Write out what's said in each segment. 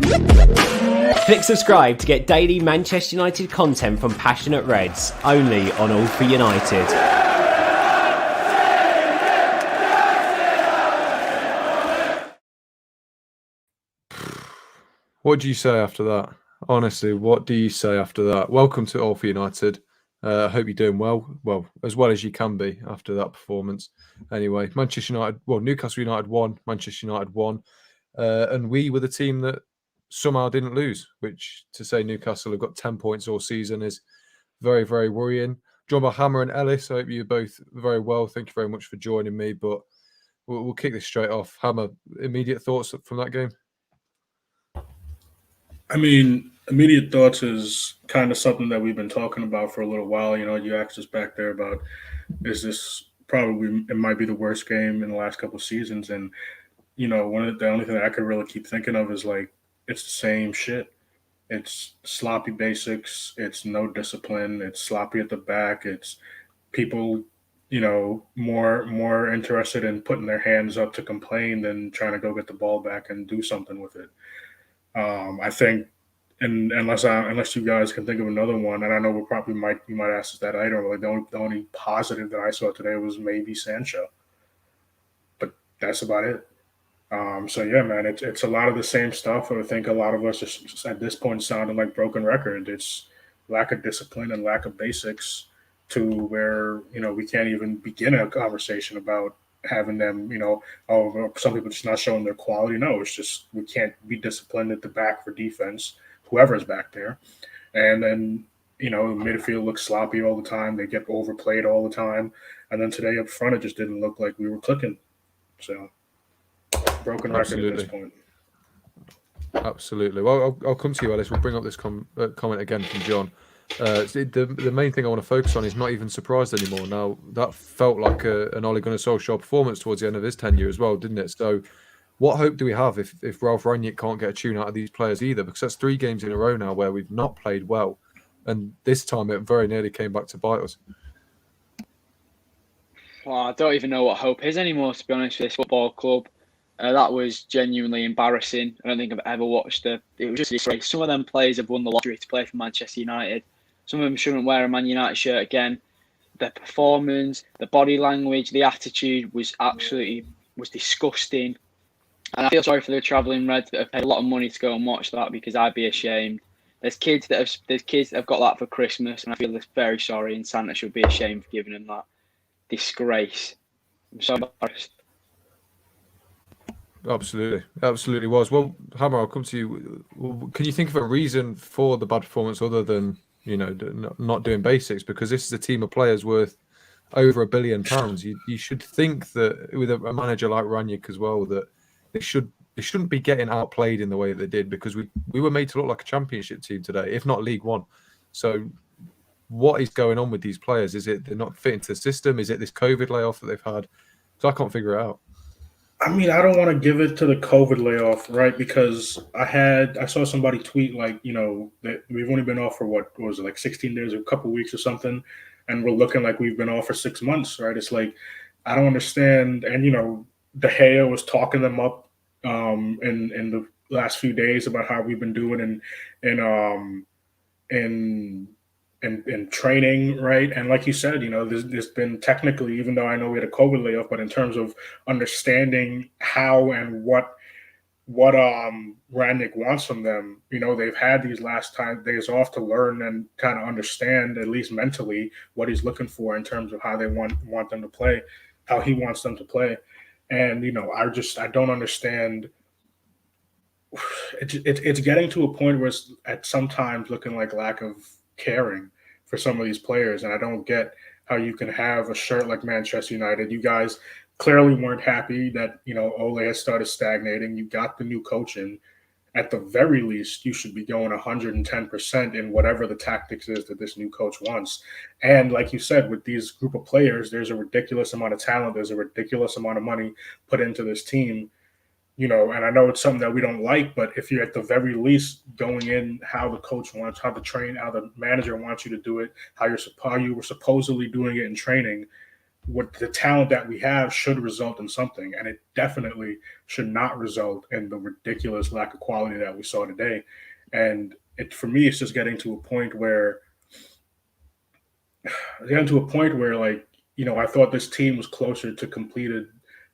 Click subscribe to get daily Manchester United content from passionate Reds, only on All for United. What do you say after that? Honestly, what do you say after that? Welcome to All for United. I hope you're doing well as you can be after that performance. Anyway, Newcastle United won, Manchester United won, and we were the team that somehow didn't lose, which to say Newcastle have got 10 points all season is very, very worrying. Joined by Hammer and Ellis. I hope you're both very well. Thank you very much for joining me, but we'll kick this straight off. Hammer, immediate thoughts from that game? I mean, immediate thoughts is kind of something that we've been talking about for a little while. You know, you asked us back there about, is this probably, it might be the worst game in the last couple of seasons. And, you know, the only thing that I could really keep thinking of is like, it's the same shit. It's sloppy basics. It's no discipline. It's sloppy at the back. It's people, you know, more interested in putting their hands up to complain than trying to go get the ball back and do something with it. I think, and unless you guys can think of another one, and I know you might ask us that later. Like the only positive that I saw today was maybe Sancho, but that's about it. So yeah, man, it's a lot of the same stuff. I think a lot of us just at this point sounding like broken record. It's lack of discipline and lack of basics to where, you know, we can't even begin a conversation about having them, you know, some people just not showing their quality. No, it's just we can't be disciplined at the back for defense, whoever's back there. And then, you know, midfield looks sloppy all the time. They get overplayed all the time. And then today up front, it just didn't look like we were clicking. So broken record at this point. Absolutely. Well, I'll come to you, Alice. We'll bring up this comment again from John. The main thing I want to focus on is not even surprised anymore. Now, that felt like an Ole Gunnar Solskjaer performance towards the end of his tenure as well, didn't it? So what hope do we have if Ralph Rangnick can't get a tune out of these players either? Because that's 3 games in a row now where we've not played well. And this time it very nearly came back to bite us. Well, I don't even know what hope is anymore, to be honest, with this football club. That was genuinely embarrassing. I don't think I've ever watched it. It was just a disgrace. Some of them players have won the lottery to play for Manchester United. Some of them shouldn't wear a Man United shirt again. Their performance, the body language, the attitude was disgusting. And I feel sorry for the travelling Reds that have paid a lot of money to go and watch that, because I'd be ashamed. There's kids that have got that for Christmas, and I feel very sorry, and Santa should be ashamed for giving them that disgrace. I'm so embarrassed. Absolutely was. Well, Hammer, I'll come to you. Can you think of a reason for the bad performance other than, you know, not doing basics? Because this is a team of players worth over £1 billion. You should think that with a manager like Rangnick as well, that they shouldn't be getting outplayed in the way that they did, because we were made to look like a championship team today, if not League One. So what is going on with these players? Is it they're not fit into the system? Is it this COVID layoff that they've had? So I can't figure it out. I mean, I don't want to give it to the COVID layoff, right? Because I saw somebody tweet like, you know, that we've only been off for what was it, like 16 days, a couple of weeks or something, and we're looking like we've been off for 6 months, right? It's like, I don't understand. And, you know, De Gea was talking them up in the last few days about how we've been doing in training, right? And like you said, you know, there's been technically, even though I know we had a COVID layoff, but in terms of understanding how and what Rangnick wants from them, you know, they've had these last days off to learn and kind of understand, at least mentally, what he's looking for in terms of how they want them to play, how he wants them to play. And, you know, I don't understand. It's getting to a point where it's at sometimes looking like lack of caring for some of these players. And I don't get how you can have a shirt like Manchester United. You guys clearly weren't happy that, you know, Ole has started stagnating. You got the new coach in. At the very least, you should be going 110% in whatever the tactics is that this new coach wants. And like you said, with these group of players, there's a ridiculous amount of talent. There's a ridiculous amount of money put into this team. You know, and I know it's something that we don't like, but if you're at the very least going in how the coach wants, how the manager wants you to do it, how you were supposedly doing it in training, what the talent that we have should result in something, and it definitely should not result in the ridiculous lack of quality that we saw today. And for me, it's just getting to a point where like, I thought this team was closer to completed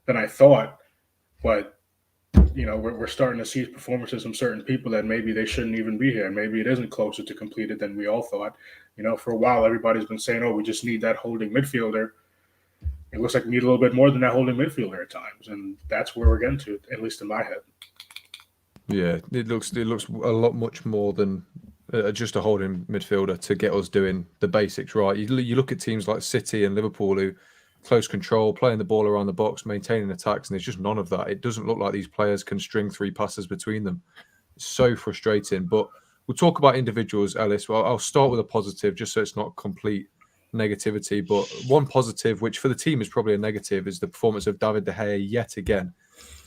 than I thought, but we're starting to see performances from certain people that maybe they shouldn't even be here. Maybe it isn't closer to completed than we all thought. For a while, everybody's been saying, oh, we just need that holding midfielder. It looks like we need a little bit more than that holding midfielder at times. And that's where we're getting to, at least in my head. Yeah, it looks a lot much more than just a holding midfielder to get us doing the basics right. You look at teams like City and Liverpool who close control, playing the ball around the box, maintaining attacks, and there's just none of that. It doesn't look like these players can string 3 passes between them. It's so frustrating. But we'll talk about individuals, Ellis. Well, I'll start with a positive just so it's not complete negativity. But one positive, which for the team is probably a negative, is the performance of David De Gea yet again.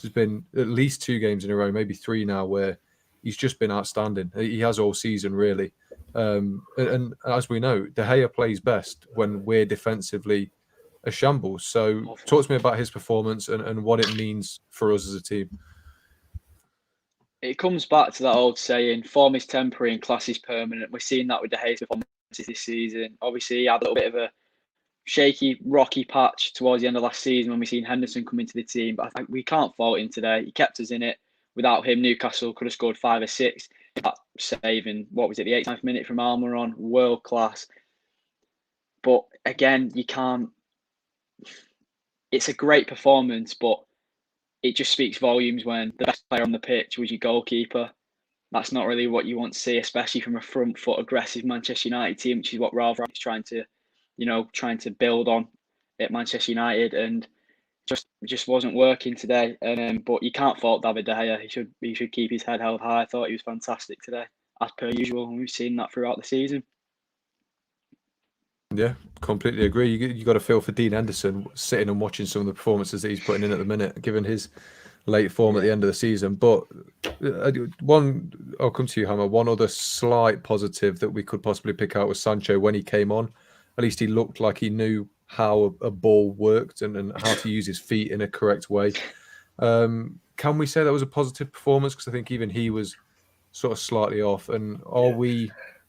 There's been at least 2 games in a row, maybe 3 now, where he's just been outstanding. He has all season, really. And as we know, De Gea plays best when we're defensively a shambles. So talk to me about his performance and what it means for us as a team. It comes back to that old saying, form is temporary and class is permanent. We're seeing that with De Gea's performances this season. Obviously, he had a little bit of a shaky, rocky patch towards the end of last season when we seen Henderson come into the team. But I think we can't fault him today. He kept us in it. Without him, Newcastle could have scored 5 or 6. That saving, what was it, the 89th minute from Almiron, world class. But again, you can't. It's a great performance, but it just speaks volumes when the best player on the pitch was your goalkeeper. That's not really what you want to see, especially from a front foot aggressive Manchester United team, which is what Ralph is trying to build on at Manchester United, and just wasn't working today. And but you can't fault David De Gea. He should keep his head held high. I thought he was fantastic today, as per usual, and we've seen that throughout the season. Yeah, completely agree. You got to feel for Dean Henderson sitting and watching some of the performances that he's putting in at the minute, given his late form at the end of the season. But I'll come to you, Hammer. One other slight positive that we could possibly pick out was Sancho when he came on. At least he looked like he knew how a ball worked and how to use his feet in a correct way. Can we say that was a positive performance? Because I think even he was sort of slightly off. And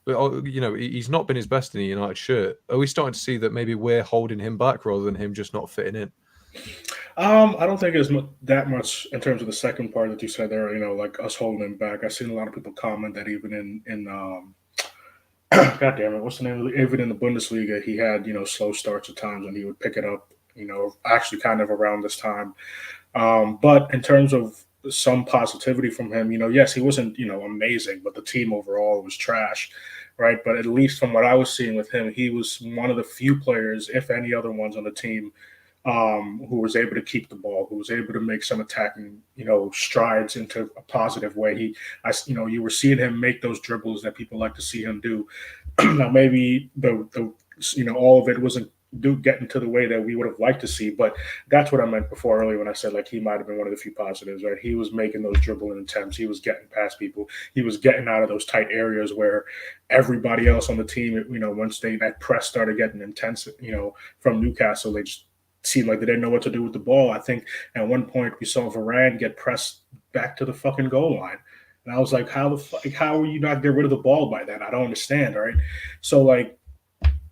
he's not been his best in a United shirt. Are we starting to see that maybe we're holding him back rather than him just not fitting in? I don't think it's that much in terms of the second part that you said there, like us holding him back. I've seen a lot of people comment that even in God damn it, what's the name of it? Even in the Bundesliga, he had, slow starts at times and he would pick it up, actually kind of around this time. But in terms of some positivity from him, yes, he wasn't, amazing, but the team overall was trash, right? But at least from what I was seeing with him, he was one of the few players, if any other ones on the team, who was able to keep the ball, who was able to make some attacking, strides into a positive way. You were seeing him make those dribbles that people like to see him do. Now, maybe all of it wasn't getting to the way that we would have liked to see, but that's what I meant before earlier when I said like he might have been one of the few positives, right? He was making those dribbling attempts. He was getting past people. He was getting out of those tight areas where everybody else on the team, once that press started getting intense, from Newcastle, they just seemed like they didn't know what to do with the ball. I think at one point we saw Varane get pressed back to the fucking goal line. And I was like, how are you not get rid of the ball by that? I don't understand, right? So like,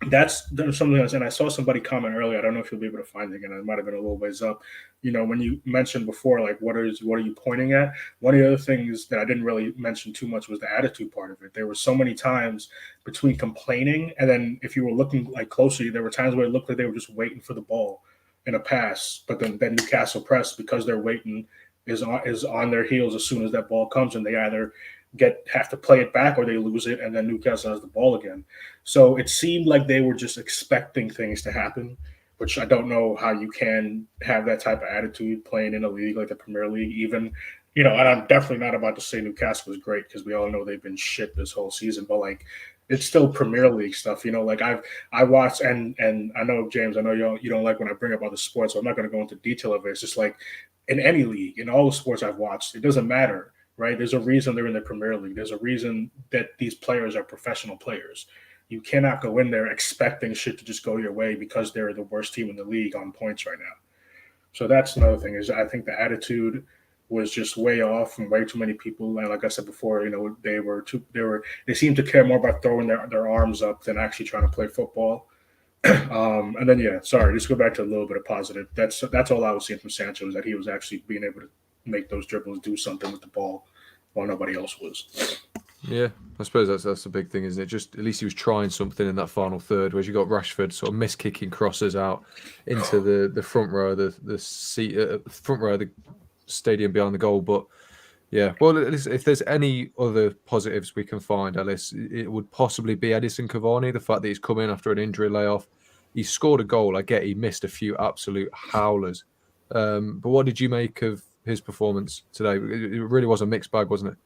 that's something else. And I saw somebody comment earlier. I don't know if you'll be able to find it again. It might have been a little ways up. When you mentioned before, like, what are you pointing at? One of the other things that I didn't really mention too much was the attitude part of it. There were so many times between complaining and then if you were looking like closely, there were times where it looked like they were just waiting for the ball in a pass. But then Newcastle press, because they're waiting, is on their heels as soon as that ball comes, and they either have to play it back or they lose it, and then Newcastle has the ball again. So it seemed like they were just expecting things to happen, which I don't know how you can have that type of attitude playing in a league like the Premier League. Even, and I'm definitely not about to say Newcastle is great because we all know they've been shit this whole season, but like it's still Premier League stuff, like I watched and I know, James, I know you don't like when I bring up other sports, so I'm not going to go into detail of it. It's just like in any league, in all the sports I've watched, it doesn't matter. Right? There's a reason they're in the Premier League. There's a reason that these players are professional players, you cannot go in there expecting shit to just go your way because they're the worst team in the league on points right now. So that's another thing is I think the attitude was just way off from way too many people. And like I said before, they seemed to care more about throwing their arms up than actually trying to play football. And then just go back to a little bit of positive. That's all I was seeing from Sancho is that he was actually being able to make those dribbles, do something with the ball while nobody else was. Yeah, I suppose that's the big thing, isn't it? Just at least he was trying something in that final third, whereas you got Rashford sort of miss-kicking crosses out into the front row, the seat, front row of the stadium behind the goal. But yeah, well, if there's any other positives we can find, Ellis, it would possibly be Edison Cavani. The fact that he's come in after an injury layoff, he scored a goal. I get he missed a few absolute howlers, but what did you make of his performance today? It really was a mixed bag, wasn't it?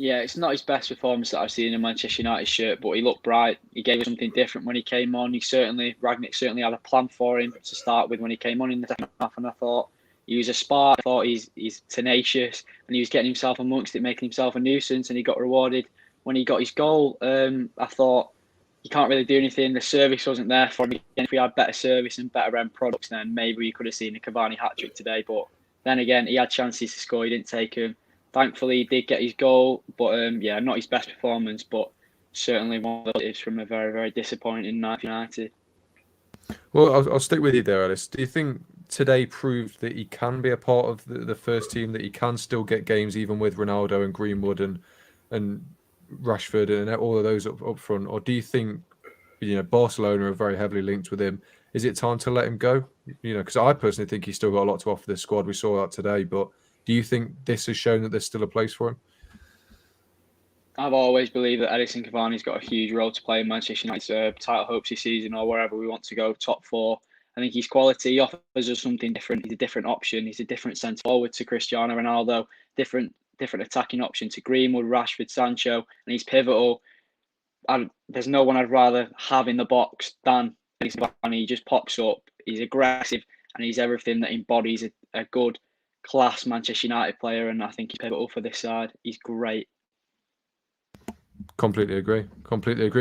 Yeah, it's not his best performance that I've seen in a Manchester United shirt, but he looked bright. He gave us something different when he came on. Ragnick certainly had a plan for him to start with when he came on in the second half, and I thought he was a spark. I thought he's tenacious, and he was getting himself amongst it, making himself a nuisance, and he got rewarded when he got his goal. I thought he can't really do anything. The service wasn't there for him. If we had better service and better end products, then maybe we could have seen a Cavani hat-trick today. But then again, he had chances to score. He didn't take them. Thankfully, he did get his goal, but not his best performance, but certainly one of the positives from a very, very disappointing night for United. Well, I'll stick with you there, Alice. Do you think today proved that he can be a part of the first team, that he can still get games even with Ronaldo and Greenwood and Rashford and all of those up front? Or do you think, Barcelona are very heavily linked with him? Is it time to let him go? Because I personally think he's still got a lot to offer this squad. We saw that today, but do you think this has shown that there's still a place for him? I've always believed that Edison Cavani's got a huge role to play in Manchester United's title hopes this season or wherever we want to go, top four. I think his quality offers us something different. He's a different option. He's a different centre forward to Cristiano Ronaldo, different attacking option to Greenwood, Rashford, Sancho, and he's pivotal. There's no one I'd rather have in the box than Edison Cavani. He just pops up. He's aggressive and he's everything that embodies a good class Manchester United player, and I think he's pivotal for this side. He's great. Completely agree.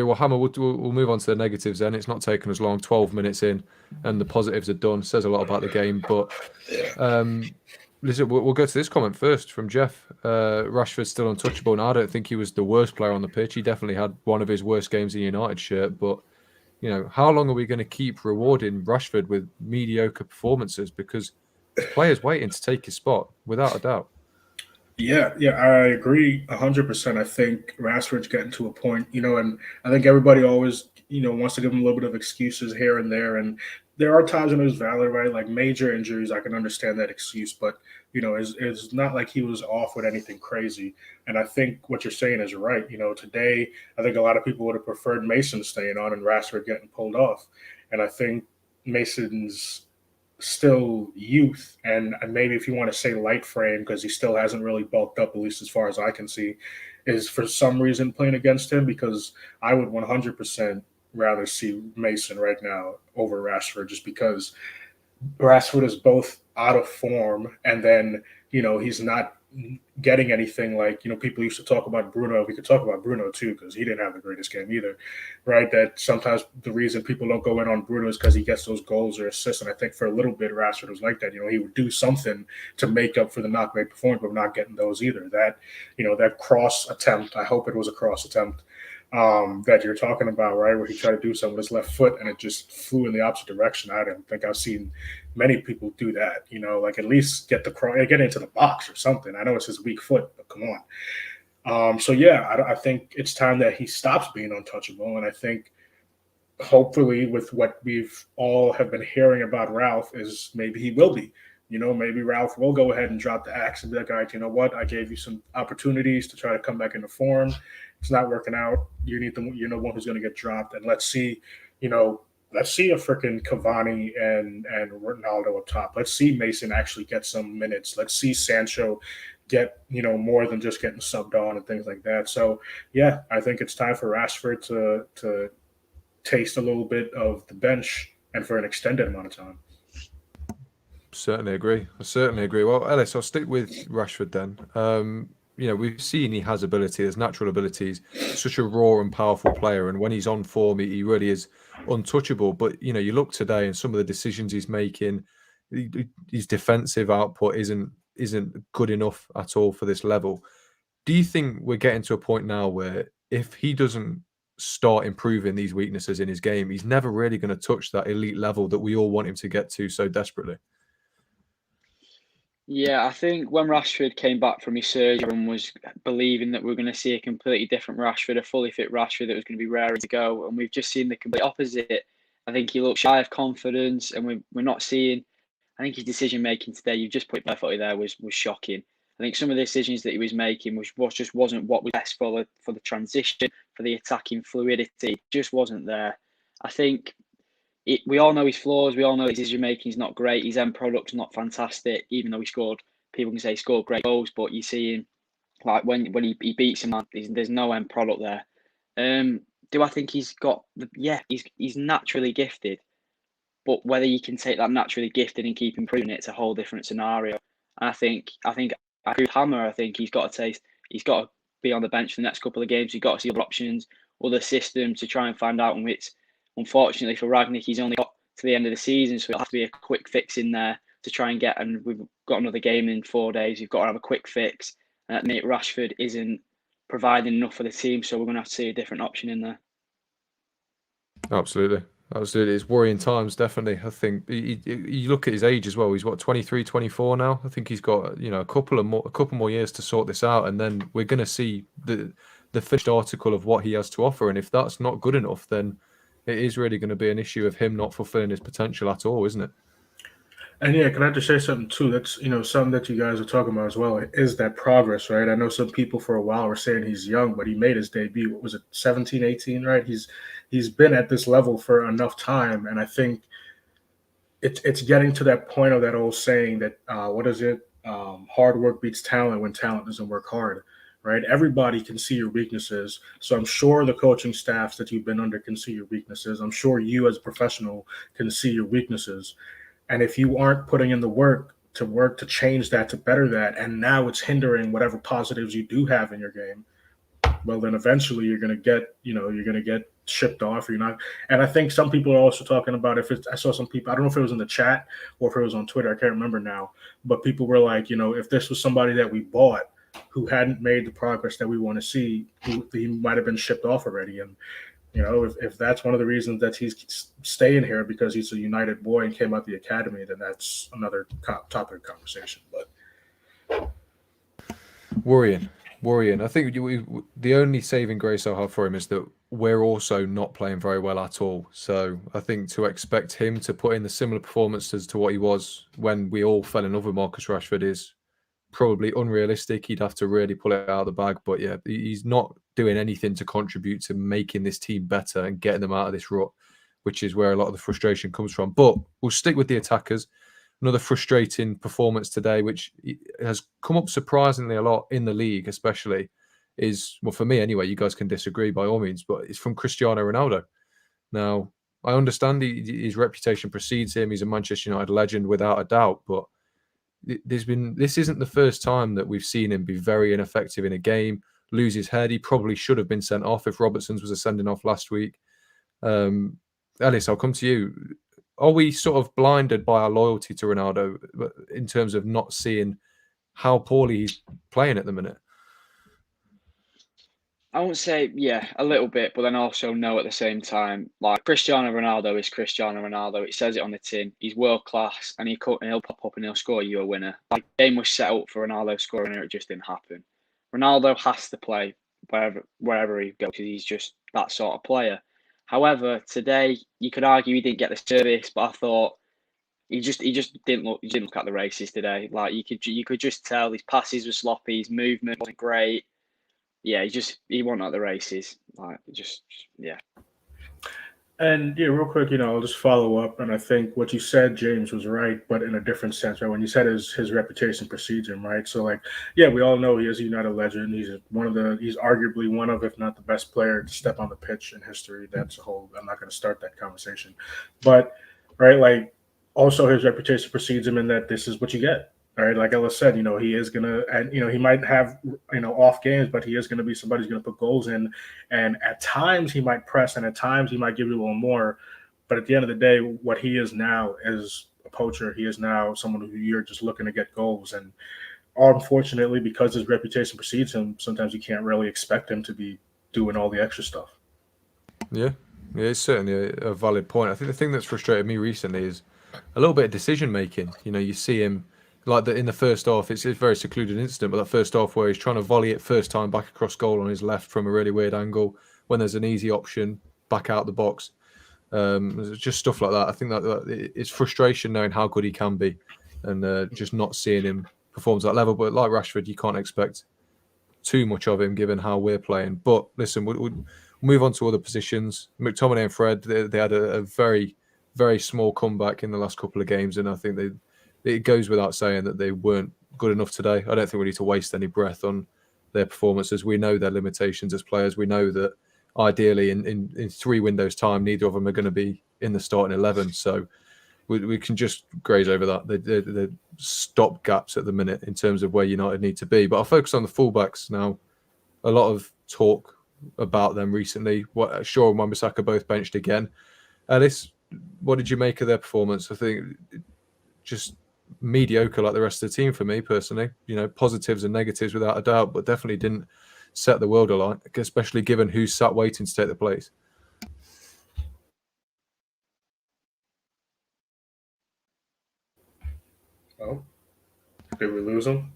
Well, Hammer, we'll move on to the negatives then. It's not taken as long, 12 minutes in, and the positives are done. Says a lot about the game. But listen, we'll go to this comment first from Jeff. Rashford's still untouchable, and I don't think he was the worst player on the pitch. He definitely had one of his worst games in United shirt. But, how long are we going to keep rewarding Rashford with mediocre performances? Because the player's waiting to take his spot, without a doubt. Yeah, I agree 100%. I think Rashford's getting to a point, and I think everybody always, wants to give him a little bit of excuses here and there. And there are times when it was valid, right? Like major injuries, I can understand that excuse, but it's not like he was off with anything crazy. And I think what you're saying is right. Today, I think a lot of people would have preferred Mason staying on and Rashford getting pulled off. And I think Mason's still youth, and maybe if you want to say light frame, because he still hasn't really bulked up, at least as far as I can see, is for some reason playing against him, because I would 100% rather see Mason right now over Rashford, just because Rashford is both out of form, and then he's not getting anything like people used to talk about Bruno. We could talk about Bruno too, because he didn't have the greatest game either, right? That sometimes the reason people don't go in on Bruno is because he gets those goals or assists, and I think for a little bit Rashford was like that. He would do something to make up for the not great performance, but not getting those either. That that cross attempt, I hope it was a cross attempt that you're talking about, right, where he tried to do something with his left foot and it just flew in the opposite direction. I don't think I've seen many people do that, like at least get into the box or something. I know it's his weak foot, but come on. I think it's time that he stops being untouchable. And I think hopefully with what we've all have been hearing about Ralph is maybe he will be. Maybe Ralph will go ahead and drop the axe and be like, all right, you know what? I gave you some opportunities to try to come back into form. It's not working out. You need one who's going to get dropped. And let's see a freaking Cavani and Ronaldo up top. Let's see Mason actually get some minutes. Let's see Sancho get, more than just getting subbed on and things like that. So, yeah, I think it's time for Rashford to taste a little bit of the bench and for an extended amount of time. I certainly agree. Well, Ellis, I'll stick with Rashford then. we've seen he has ability. There's natural abilities. Such a raw and powerful player, and when he's on form, he really is untouchable. But you look today and some of the decisions he's making, his defensive output isn't good enough at all for this level. Do you think we're getting to a point now where if he doesn't start improving these weaknesses in his game, he's never really going to touch that elite level that we all want him to get to so desperately? Yeah, I think when Rashford came back from his surgery, everyone was believing that we were going to see a completely different Rashford, a fully fit Rashford that was going to be raring to go. And we've just seen the complete opposite. I think he looks shy of confidence, and we're not seeing. I think his decision making today, you've just put it perfectly there, was shocking. I think some of the decisions that he was making wasn't what was best for the transition, for the attacking fluidity. It just wasn't there. I think we all know his flaws. We all know his decision making is not great. His end product's not fantastic, even though people can say he scored great goals, but you see him, like when he beats him, there's no end product there. Do I think he's got he's naturally gifted, but whether you can take that naturally gifted and keep improving it's a whole different scenario. And I think I agree with Hammer. I think he's got to be on the bench for the next couple of games. He's got to see other options, other systems to try and find out. And it's unfortunately for Ragnick, he's only got to the end of the season, so it'll have to be a quick fix in there to try and get. And we've got another game in 4 days. We've got to have a quick fix. And at the minute, Rashford isn't providing enough for the team, so we're going to have to see a different option in there. Absolutely. It's worrying times, definitely. I think you look at his age as well. He's 23, 24 now. I think he's got a couple more years to sort this out, and then we're going to see the finished article of what he has to offer. And if that's not good enough, then it is really going to be an issue of him not fulfilling his potential at all, isn't it? And yeah, can I just say something too? That's something that you guys are talking about as well. Is that progress, right? I know some people for a while were saying he's young, but he made his debut. What was it, 17, 18, right? He's been at this level for enough time, and I think it's getting to that point of that old saying that what is it? Hard work beats talent when talent doesn't work hard, right? Everybody can see your weaknesses, so I'm sure the coaching staffs that you've been under can see your weaknesses. I'm sure you as a professional can see your weaknesses. And if you aren't putting in the work to change that, to better that, and now it's hindering whatever positives you do have in your game, well, then eventually you're going to get shipped off. You're not. And I think some people are also talking about I saw some people, I don't know if it was in the chat or if it was on Twitter, I can't remember now, but people were like, if this was somebody that we bought who hadn't made the progress that we want to see, he might have been shipped off already. And if that's one of the reasons that he's staying here because he's a United boy and came out the academy, then that's another topic of conversation. But worrying. I think the only saving grace I'll have for him is that we're also not playing very well at all. So I think to expect him to put in the similar performances to what he was when we all fell in love with Marcus Rashford is probably unrealistic. He'd have to really pull it out of the bag. But yeah, he's not doing anything to contribute to making this team better and getting them out of this rut, which is where a lot of the frustration comes from. But we'll stick with the attackers. Another frustrating performance today, which has come up surprisingly a lot in the league, especially, is, well, for me anyway, you guys can disagree by all means, but it's from Cristiano Ronaldo. Now, I understand his reputation precedes him. He's a Manchester United legend without a doubt, but this isn't the first time that we've seen him be very ineffective in a game, lose his head. He probably should have been sent off if Robertson's was a sending off last week. Ellis, I'll come to you. Are we sort of blinded by our loyalty to Ronaldo in terms of not seeing how poorly he's playing at the minute? I won't say, a little bit, but then also no at the same time. Like, Cristiano Ronaldo is Cristiano Ronaldo. It says it on the tin. He's world class, and he'll pop up and he'll score you a winner. Like, the game was set up for Ronaldo scoring, and it just didn't happen. Ronaldo has to play wherever he goes because he's just that sort of player. However, today you could argue he didn't get the service, but I thought he just didn't look at the races today. Like, you could just tell his passes were sloppy, his movement wasn't great. Yeah, he wasn't at the races. Like, yeah. And yeah, real quick, I'll just follow up. And I think what you said, James, was right, but in a different sense, right? When you said his reputation precedes him, right? So, like, yeah, we all know he is a United legend. He's arguably one of, if not the best player to step on the pitch in history. That's a whole, I'm not going to start that conversation. But, right, like, also his reputation precedes him in that this is what you get. All right, like Ella said, he is gonna, and he might have off games, but he is gonna be somebody who's gonna put goals in, and at times he might press, and at times he might give you a little more. But at the end of the day, what he is now is a poacher. He is now someone who you're just looking to get goals, and unfortunately, because his reputation precedes him, sometimes you can't really expect him to be doing all the extra stuff. Yeah, it's certainly a valid point. I think the thing that's frustrated me recently is a little bit of decision making. You see him in the first half. It's a very secluded incident, but that first half where he's trying to volley it first time back across goal on his left from a really weird angle when there's an easy option back out the box. Just stuff like that. I think that it's frustration knowing how good he can be, and just not seeing him perform to that level. But like Rashford, you can't expect too much of him given how we're playing. But listen, we'll move on to other positions. McTominay and Fred, they had a very, very small comeback in the last couple of games, and I think it goes without saying that they weren't good enough today. I don't think we need to waste any breath on their performances. We know their limitations as players. We know that ideally in 3 windows' time, neither of them are going to be in the starting 11. So we can just graze over that. They're stop gaps at the minute in terms of where United need to be. But I'll focus on the fullbacks now. A lot of talk about them recently. Shaw and Wan-Bissaka both benched again. Alice, what did you make of their performance? I think just mediocre like the rest of the team for me personally. Positives and negatives without a doubt, but definitely didn't set the world alight, especially given who's sat waiting to take the place. Oh, did we lose him?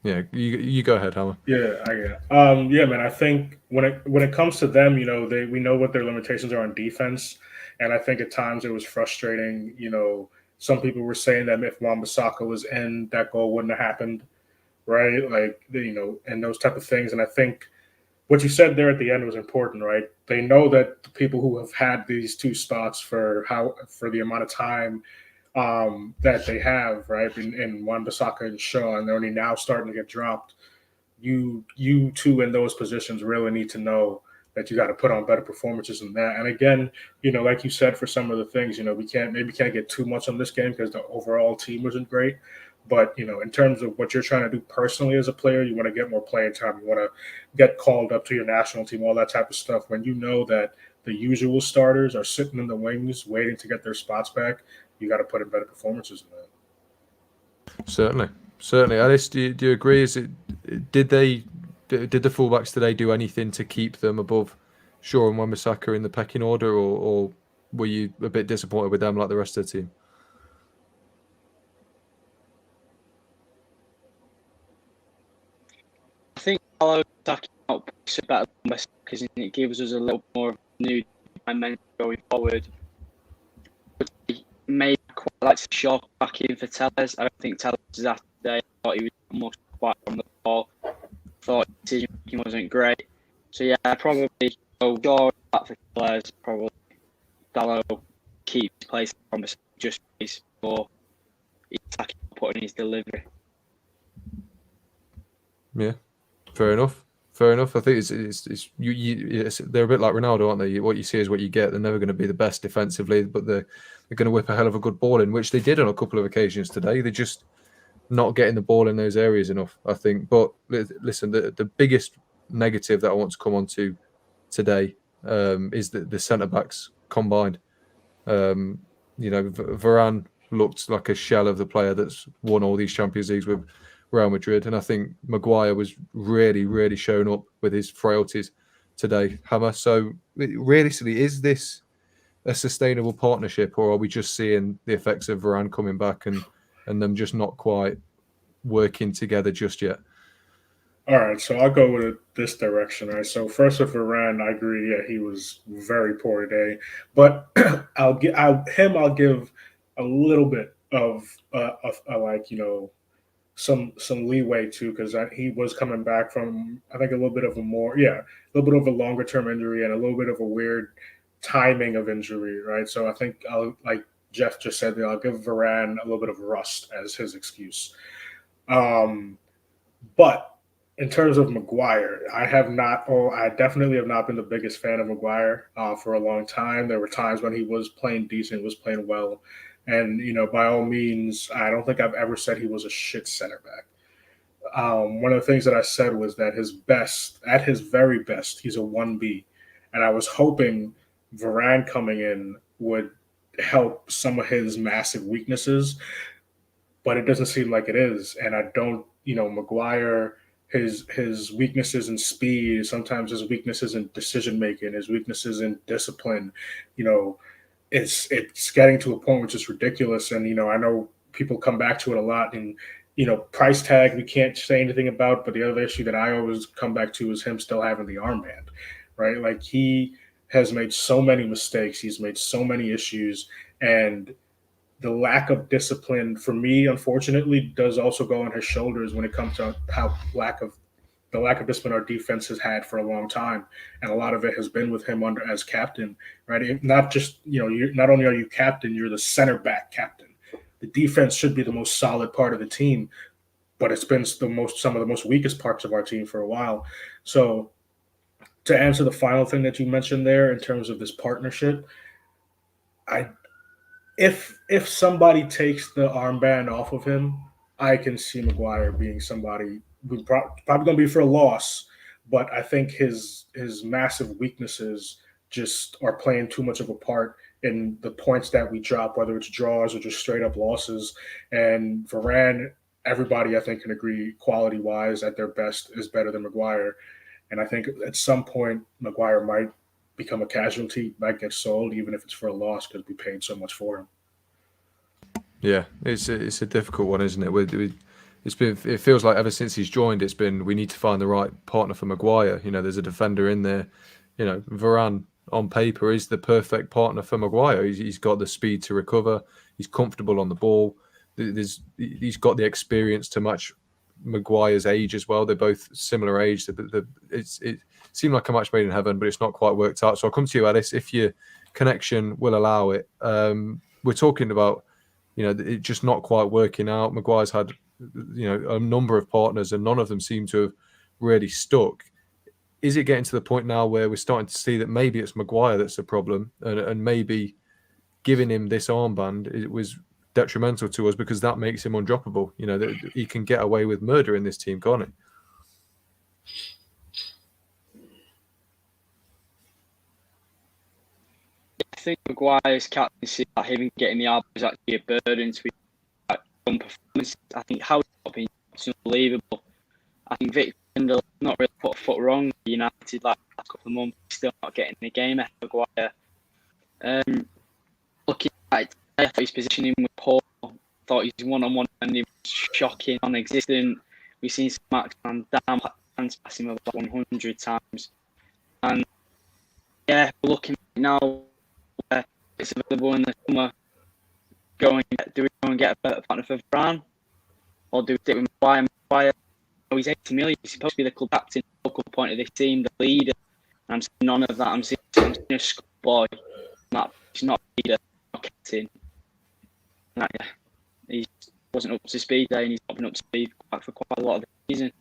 Yeah, you go ahead, Hammer. Yeah, yeah, man. I think when it comes to them, we know what their limitations are on defense, and I think at times it was frustrating. Some people were saying that if Wan-Bissaka was in, that goal wouldn't have happened, right? And those type of things. And I think what you said there at the end was important, right? They know that the people who have had these 2 spots for the amount of time that they have, right? In Wan-Bissaka and Shaw, and they're only now starting to get dropped. You two in those positions really need to know that you got to put on better performances than that. And again, like you said, for some of the things, we can't get too much on this game because the overall team wasn't great. But, in terms of what you're trying to do personally as a player, you want to get more playing time. You want to get called up to your national team, all that type of stuff. When you know that the usual starters are sitting in the wings waiting to get their spots back, you got to put in better performances than that. Certainly. Alice, do you agree? Did the fullbacks today do anything to keep them above Shaw and Wan-Bissaka in the pecking order, or were you a bit disappointed with them like the rest of the team? I think Alo's attacking out better because it gives us a little more new dimension going forward. Maybe quite like to Shaw back in for Tellez. I don't think Tellez is that today. I thought he was much quiet from the ball. Thought decision making wasn't great. So yeah, probably Shaw back for Tellez. Probably Dallo keeps place from just for his attacking, putting his delivery. Yeah, fair enough. I think they're a bit like Ronaldo, aren't they? What you see is what you get. They're never going to be the best defensively, but they're going to whip a hell of a good ball in, which they did on a couple of occasions today. They're just not getting the ball in those areas enough, I think. But listen, the biggest negative that I want to come on to today is the centre-backs combined. Varane looked like a shell of the player that's won all these Champions Leagues with Real Madrid, and I think Maguire was really, really shown up with his frailties today, Hammer. So realistically, is this a sustainable partnership, or are we just seeing the effects of Varane coming back and them just not quite working together just yet? All right, so I'll go with this direction. Right, so first with Varane, I agree. Yeah, he was very poor today, but I'll give a little bit of some leeway too, because he was coming back from, I think, a little bit of a longer term injury and a little bit of a weird timing of injury, right? So I think like Jeff just said, I'll give Varane a little bit of rust as his excuse. But in terms of Maguire, I definitely have not been the biggest fan of Maguire for a long time. There were times when he was playing decent, was playing well, And, by all means, I don't think I've ever said he was a shit center back. One of the things that I said was that at his very best, he's a 1B. And I was hoping Varane coming in would help some of his massive weaknesses, but it doesn't seem like it is. And I don't, Maguire, his weaknesses in speed, sometimes his weaknesses in decision making, his weaknesses in discipline, it's getting to a point which is ridiculous. And I know people come back to it a lot, and price tag we can't say anything about, but the other issue that I always come back to is him still having the armband, right? Like, he has made so many mistakes, he's made so many issues, and the lack of discipline for me, unfortunately, does also go on his shoulders when it comes to the lack of discipline our defense has had for a long time, and a lot of it has been with him as captain, right? Not just not only are you captain, you're the center back captain. The defense should be the most solid part of the team, but it's been some of the most weakest parts of our team for a while. So, to answer the final thing that you mentioned there in terms of this partnership, if somebody takes the armband off of him, I can see Maguire being somebody who's probably going to be for a loss, but I think his massive weaknesses just are playing too much of a part in the points that we drop, whether it's draws or just straight up losses. And Varane, everybody I think can agree, quality wise, at their best is better than Maguire. And I think at some point Maguire might become a casualty, might get sold, even if it's for a loss, because we paid so much for him. Yeah, it's a difficult one, isn't it? It feels like ever since he's joined, it's been, we need to find the right partner for Maguire. There's a defender in there. Varane on paper is the perfect partner for Maguire. He's got the speed to recover. He's comfortable on the ball. He's got the experience to match Maguire's age as well. They're both similar age. It seemed like a match made in heaven, but it's not quite worked out. So I'll come to you, Alice, if your connection will allow it. We're talking about, it just not quite working out. Maguire's had, a number of partners, and none of them seem to have really stuck. Is it getting to the point now where we're starting to see that maybe it's Maguire that's the problem, and maybe giving him this armband, it was detrimental to us because that makes him undroppable? That he can get away with murder in this team, can't he? I think Maguire's captaincy, him getting the armband, is actually a burden to his performance. I think how it's unbelievable. I think Victor Lindelof not really put a foot wrong. United last couple of months, still not getting the game ahead of Maguire. Looking at I thought his positioning with Paul, thought his one-on-one and he was shocking, non-existent. We've seen some Max Van Dam hands pass him about 100 times. And yeah, we're looking now where it's available in the summer. Do we go and get a better partner for Varane? Or do we stick with Maguire? He's 80 million. He's supposed to be the club captain, focal point of this team, the leader. And I'm seeing none of that. I'm seeing a schoolboy. He's not a leader, not captain. He wasn't up to speed there, and he's not been up to speed for quite a lot of the season.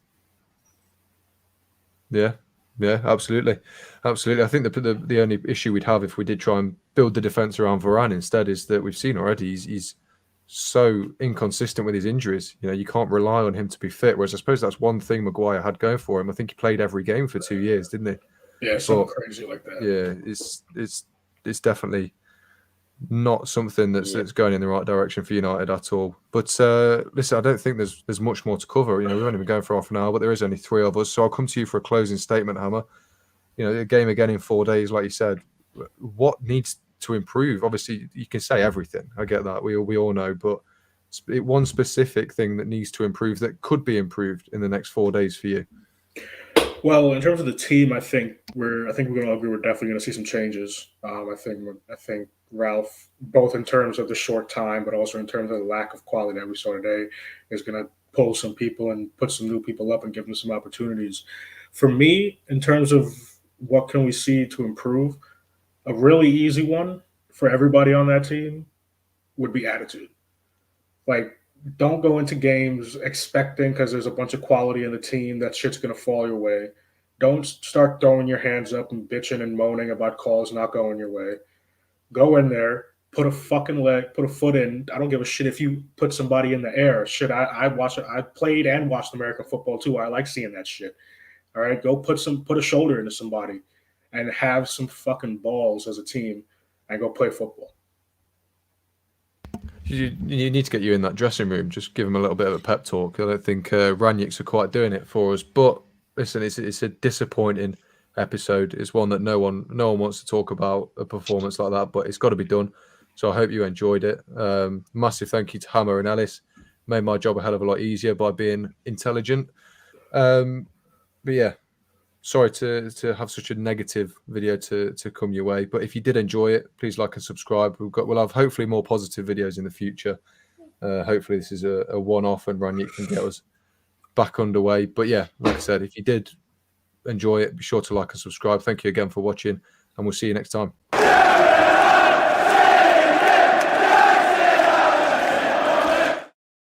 Yeah, absolutely. I think the only issue we'd have if we did try and build the defence around Varane instead is that we've seen already he's so inconsistent with his injuries. You can't rely on him to be fit. Whereas I suppose that's one thing Maguire had going for him. I think he played every game for 2 years, didn't he? Yeah, something crazy like that. Yeah, it's definitely not something that's going in the right direction for United at all. But listen, I don't think there's much more to cover. We've only been going for half an hour, but there is only 3 of us. So I'll come to you for a closing statement, Hammer. A game again in 4 days, like you said. What needs to improve? Obviously, you can say everything. I get that. We all know, but one specific thing that needs to improve that could be improved in the next 4 days for you. Well, in terms of the team, I think we're going to agree we're definitely going to see some changes. I think Ralph, both in terms of the short time, but also in terms of the lack of quality that we saw today, is going to pull some people and put some new people up and give them some opportunities. For me, in terms of what can we see to improve, a really easy one for everybody on that team would be attitude. Like, don't go into games expecting, because there's a bunch of quality in the team, that shit's going to fall your way. Don't start throwing your hands up and bitching and moaning about calls not going your way. Go in there, put a fucking leg, put a foot in. I don't give a shit if you put somebody in the air. Shit, I watch it. I played and watched American football too. I like seeing that shit. All right, go put a shoulder into somebody and have some fucking balls as a team and go play football. You need to get you in that dressing room. Just give him a little bit of a pep talk. I don't think Raniks are quite doing it for us. But listen, it's a disappointing episode. It's one that no one wants to talk about, a performance like that. But it's got to be done. So I hope you enjoyed it. Massive thank you to Hammer and Ellis. Made my job a hell of a lot easier by being intelligent. But yeah, sorry to have such a negative video to come your way. But if you did enjoy it, please like and subscribe. We'll have hopefully more positive videos in the future. Hopefully this is a one-off and Ranić can get us back underway. But yeah, like I said, if you did enjoy it, be sure to like and subscribe. Thank you again for watching, and we'll see you next time.